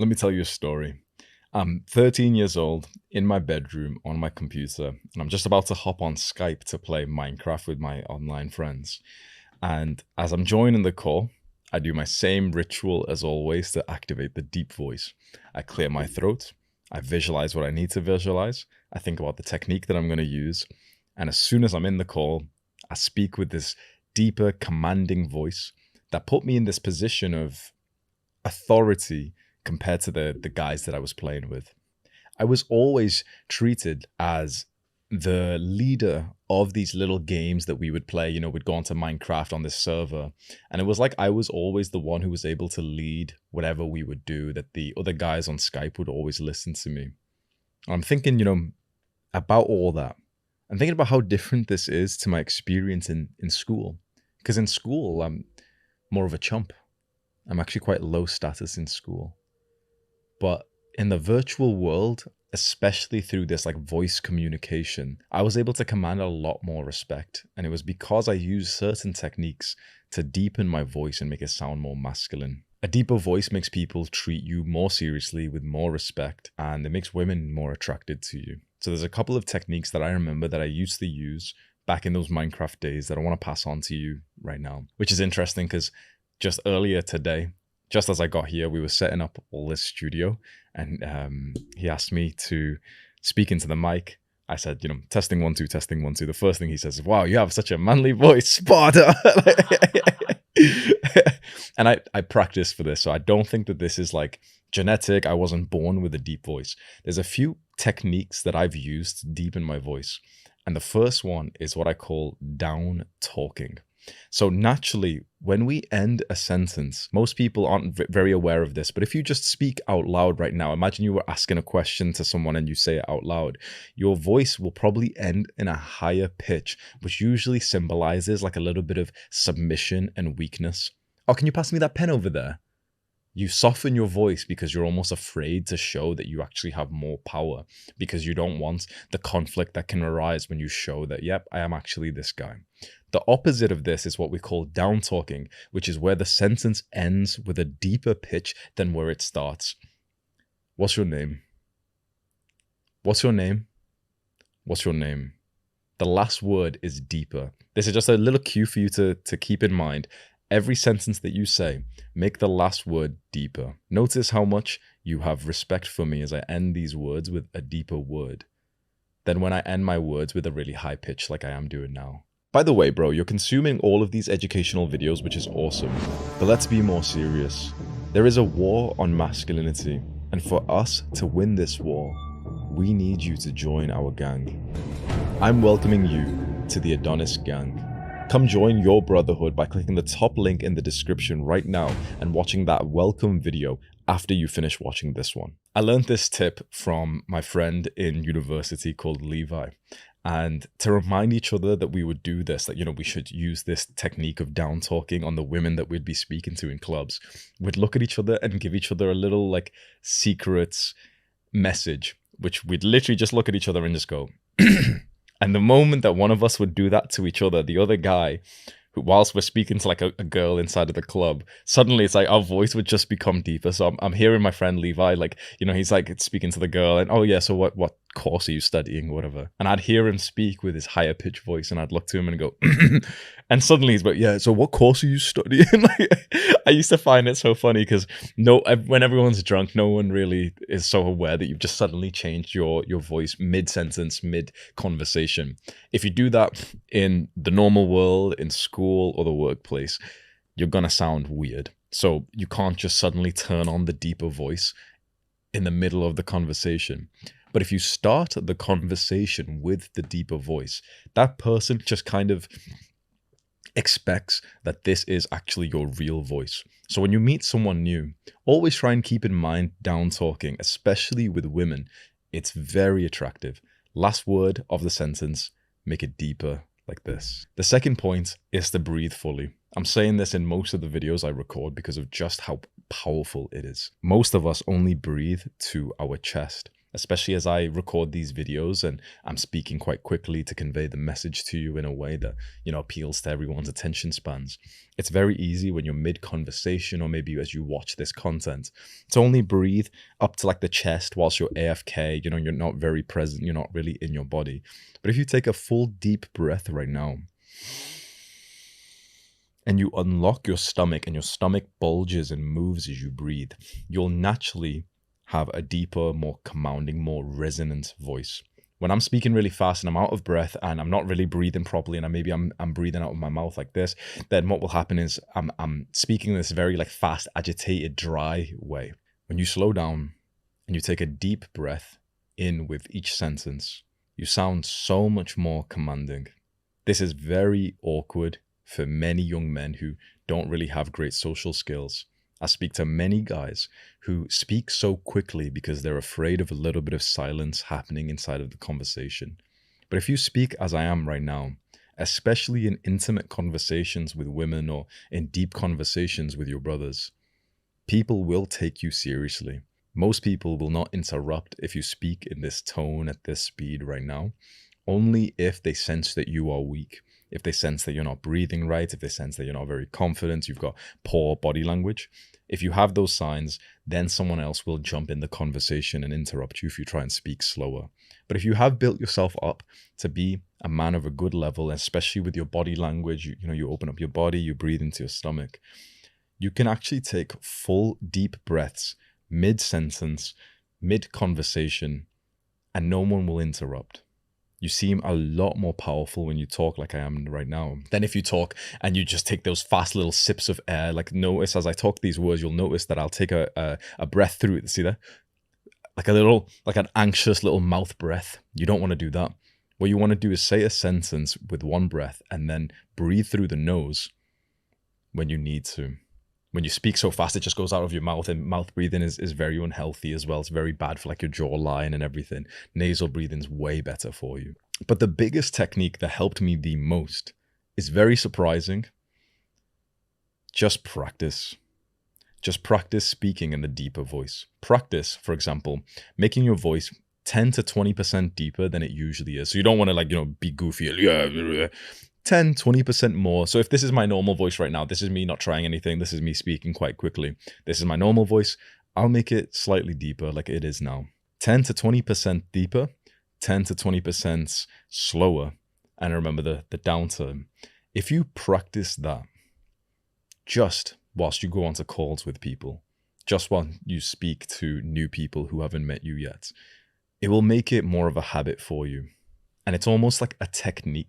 Let me tell you a story. I'm 13 years old in my bedroom on my computer, and I'm just about to hop on Skype to play Minecraft with my online friends. And as I'm joining the call, I do my same ritual as always to activate the deep voice. I clear my throat, I visualize what I need to visualize, I think about the technique that I'm going to use, and as soon as I'm in the call, I speak with this deeper, commanding voice that put me in this position of authority compared to the guys that I was playing with. I was always treated as the leader of these little games that we would play. We'd go onto Minecraft on this server, and it was like I was always the one who was able to lead whatever we would do, that the other guys on Skype would always listen to me. I'm thinking, about all that. I'm thinking about how different this is to my experience in school. Because in school, I'm more of a chump. I'm actually quite low status in school. But in the virtual world, especially through this like voice communication, I was able to command a lot more respect. And it was because I used certain techniques to deepen my voice and make it sound more masculine. A deeper voice makes people treat you more seriously with more respect, and it makes women more attracted to you. So there's a couple of techniques that I remember that I used to use back in those Minecraft days that I want to pass on to you right now, which is interesting because just earlier today, just as I got here, we were setting up all this studio, and he asked me to speak into the mic. I said, testing 1 2, testing 1 2. The first thing he says is, "Wow, you have such a manly voice, Sparta." And I practiced for this, so I don't think that this is like genetic. I wasn't born with a deep voice. There's a few techniques that I've used to deepen my voice, and the first one is what I call down talking. So naturally, when we end a sentence, most people aren't very aware of this, but if you just speak out loud right now, imagine you were asking a question to someone and you say it out loud, your voice will probably end in a higher pitch, which usually symbolizes like a little bit of submission and weakness. "Oh, can you pass me that pen over there?" You soften your voice because you're almost afraid to show that you actually have more power, because you don't want the conflict that can arise when you show that, yep, I am actually this guy. The opposite of this is what we call down talking, which is where the sentence ends with a deeper pitch than where it starts. "What's your name? What's your name? What's your name?" The last word is deeper. This is just a little cue for you to keep in mind. Every sentence that you say, make the last word deeper. Notice how much you have respect for me as I end these words with a deeper word than when I end my words with a really high pitch like I am doing now. By the way, bro, you're consuming all of these educational videos, which is awesome. But let's be more serious. There is a war on masculinity, and for us to win this war, we need you to join our gang. I'm welcoming you to the Adonis gang. Come join your brotherhood by clicking the top link in the description right now and watching that welcome video after you finish watching this one. I learned this tip from my friend in university called Levi. And to remind each other that we would do this, that, we should use this technique of down talking on the women that we'd be speaking to in clubs, we'd look at each other and give each other a little like secret message, which we'd literally just look at each other and just go, and the moment that one of us would do that to each other, the other guy, who, whilst we're speaking to like a girl inside of the club, suddenly it's like our voice would just become deeper. So I'm hearing my friend Levi, like, he's like speaking to the girl and, "Oh yeah, so what course are you studying?" or whatever. And I'd hear him speak with his higher pitch voice, and I'd look to him and go, and suddenly he's like, "Yeah, so what course are you studying?" I used to find it so funny because when everyone's drunk, no one really is so aware that you've just suddenly changed your voice mid-sentence, mid-conversation. If you do that in the normal world, in school or the workplace, you're gonna sound weird. So you can't just suddenly turn on the deeper voice in the middle of the conversation. But if you start the conversation with the deeper voice, that person just kind of expects that this is actually your real voice. So when you meet someone new, always try and keep in mind down talking, especially with women. It's very attractive. Last word of the sentence, make it deeper like this. The second point is to breathe fully. I'm saying this in most of the videos I record because of just how powerful it is. Most of us only breathe to our chest. especially as I record these videos and I'm speaking quite quickly to convey the message to you in a way that, appeals to everyone's attention spans. It's very easy when you're mid-conversation or maybe as you watch this content to only breathe up to like the chest whilst you're AFK, you're not very present, you're not really in your body. But if you take a full deep breath right now, and you unlock your stomach and your stomach bulges and moves as you breathe, you'll naturally have a deeper, more commanding, more resonant voice. When I'm speaking really fast and I'm out of breath and I'm not really breathing properly and I'm breathing out of my mouth like this, then what will happen is I'm speaking in this very like fast, agitated, dry way. When you slow down and you take a deep breath in with each sentence, you sound so much more commanding. This is very awkward for many young men who don't really have great social skills. I speak to many guys who speak so quickly because they're afraid of a little bit of silence happening inside of the conversation. But if you speak as I am right now, especially in intimate conversations with women or in deep conversations with your brothers, people will take you seriously. Most people will not interrupt if you speak in this tone at this speed right now, only if they sense that you are weak. If they sense that you're not breathing right, if they sense that you're not very confident, you've got poor body language. If you have those signs, then someone else will jump in the conversation and interrupt you if you try and speak slower. But if you have built yourself up to be a man of a good level, especially with your body language, you open up your body, you breathe into your stomach, you can actually take full deep breaths mid-sentence, mid-conversation, and no one will interrupt. You seem a lot more powerful when you talk like I am right now than if you talk and you just take those fast little sips of air. Like notice as I talk these words, you'll notice that I'll take a breath through it. See that? Like an anxious little mouth breath. You don't want to do that. What you want to do is say a sentence with one breath and then breathe through the nose when you need to. When you speak so fast, it just goes out of your mouth, and mouth breathing is very unhealthy as well. It's very bad for like your jawline and everything. Nasal breathing is way better for you. But the biggest technique that helped me the most is very surprising. Just practice. Just practice speaking in the deeper voice. Practice, for example, making your voice 10 to 20% deeper than it usually is. So you don't want to be goofy. 10, 20% more. So if this is my normal voice right now, this is me not trying anything. This is me speaking quite quickly. This is my normal voice. I'll make it slightly deeper like it is now. 10 to 20% deeper, 10 to 20% slower. And remember the downturn. If you practice that just whilst you go onto calls with people, just while you speak to new people who haven't met you yet, it will make it more of a habit for you. And it's almost like a technique